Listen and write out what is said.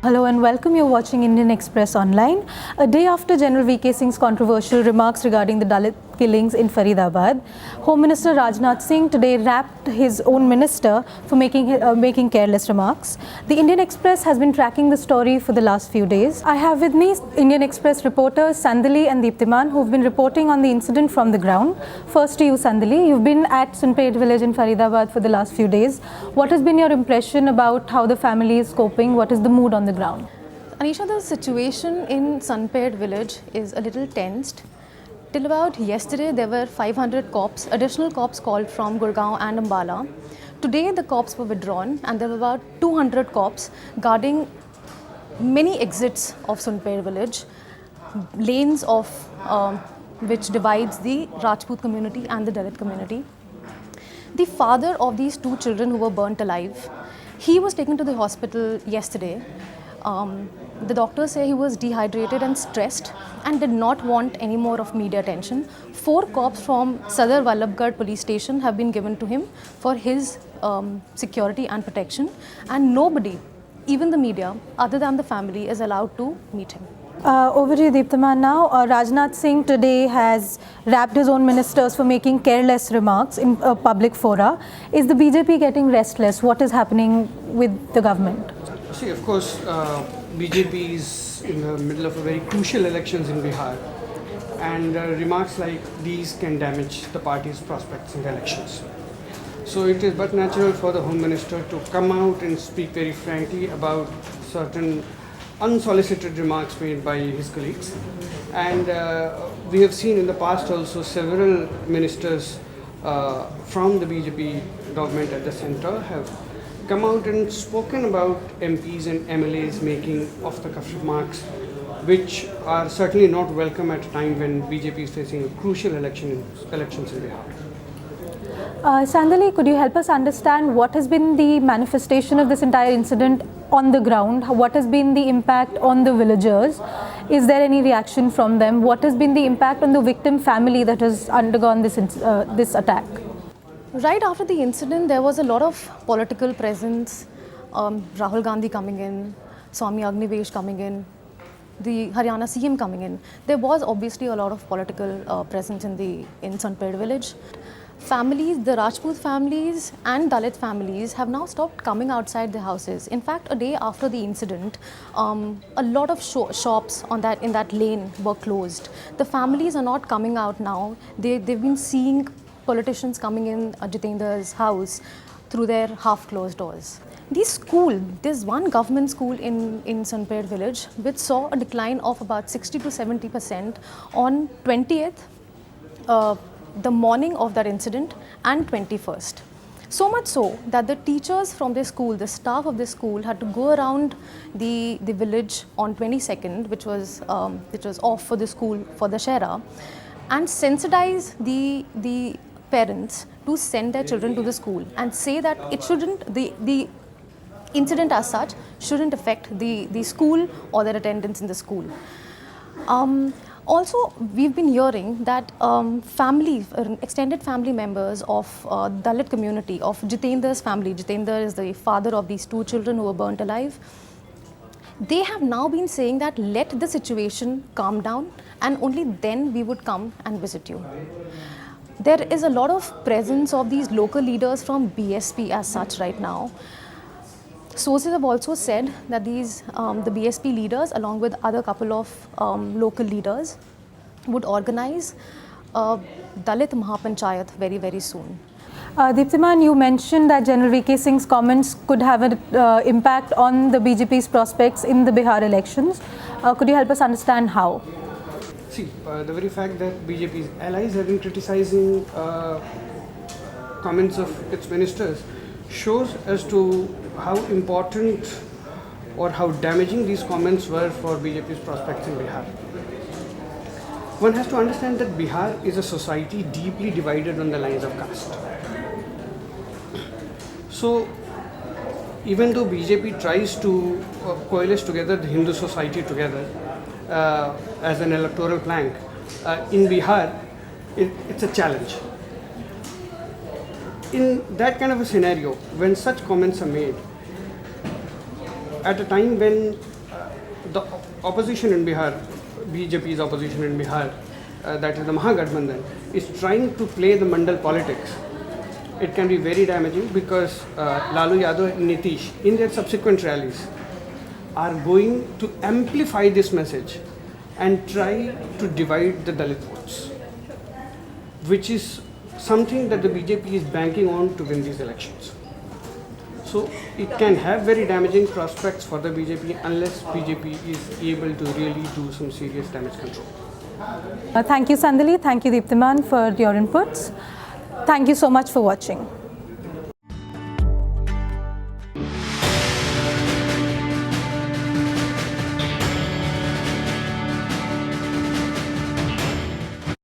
Hello and welcome. You're watching Indian Express Online. A day after General V.K. Singh's controversial remarks regarding the Dalit killings in Faridabad, Home Minister Rajnath Singh today rapped his own minister for making careless remarks. The Indian Express has been tracking the story for the last few days. I have with me Indian Express reporters Sandali and Deeptiman, who've been reporting on the incident from the ground. First to you, Sandali. You've been at Sunpet village in Faridabad for the last few days. What has been your impression about how the family is coping? What is the mood on the ground? Anisha, the situation in Sunpet village is a little tensed. Till about yesterday, there were 500 cops, additional cops called from Gurgaon and Ambala. Today, the cops were withdrawn and there were about 200 cops guarding many exits of Sunpet village, lanes of which divides the Rajput community and the Dalit community. The father of these two children who were burnt alive, he was taken to the hospital yesterday. The doctors say he was dehydrated and stressed and did not want any more of media attention. 4 cops from Sadar Vallabhgarh police station have been given to him for his security and protection, and nobody, even the media, other than the family, is allowed to meet him. Over to you, Deeptaman now. Rajnath Singh today has rapped his own ministers for making careless remarks in a public fora. Is the BJP getting restless? What is happening with the government? See, of course, BJP is in the middle of a very crucial elections in Bihar, and remarks like these can damage the party's prospects in the elections. So it is but natural for the Home Minister to come out and speak very frankly about certain unsolicited remarks made by his colleagues. And we have seen in the past also several ministers from the BJP government at the centre have come out and spoken about MPs and MLAs making off-the-cuff remarks, which are certainly not welcome at a time when BJP is facing a crucial elections in Bihar. Sandali, could you help us understand what has been the manifestation of this entire incident on the ground? What has been the impact on the villagers? Is there any reaction from them? What has been the impact on the victim family that has undergone this attack? Right after the incident, there was a lot of political presence. Rahul Gandhi coming in, Swami Agnivesh coming in, the Haryana CM coming in. There was obviously a lot of political presence in Sunpet village. Families, the Rajput families and Dalit families have now stopped coming outside their houses. In fact, a day after the incident, a lot of shops in that lane were closed. The families are not coming out now. They've been seeing politicians coming in Jitendra's house through their half-closed doors. There's one government school in Sunpet village which saw a decline of about 60 to 70% on 20th, the morning of that incident, and 21st. So much so that the teachers from the school, the staff of the school, had to go around the village on 22nd, which was off for the school for the Shera, and sensitize the parents to send their children to the school and say that it shouldn't, the incident as such shouldn't affect the school or their attendance in the school. Also, we've been hearing that extended family members of Dalit community, of Jitendra's family, Jitendra is the father of these 2 children who were burnt alive, they have now been saying that let the situation calm down and only then we would come and visit you. There is a lot of presence of these local leaders from BSP as such right now. Sources have also said that the BSP leaders, along with other couple of local leaders, would organize a Dalit Mahapanchayat very, very soon. Deeptiman, you mentioned that General V.K. Singh's comments could have an impact on the BJP's prospects in the Bihar elections. Could you help us understand how? See, the very fact that BJP's allies have been criticizing comments of its ministers shows as to how important or how damaging these comments were for BJP's prospects in Bihar. One has to understand that Bihar is a society deeply divided on the lines of caste. So, even though BJP tries to coalesce together the Hindu society together as an electoral plank, in Bihar, it's a challenge. In that kind of a scenario, when such comments are made, at a time when the opposition in Bihar, BJP's opposition in Bihar, that is the Mahagathbandhan, is trying to play the mandal politics, it can be very damaging because Lalu Yadav and Nitish, in their subsequent rallies, are going to amplify this message and try to divide the Dalit votes, which is something that the BJP is banking on to win these elections. So it can have very damaging prospects for the BJP unless BJP is able to really do some serious damage control. Thank you, Sandali. Thank you, Deeptiman, for your inputs. Thank you so much for watching.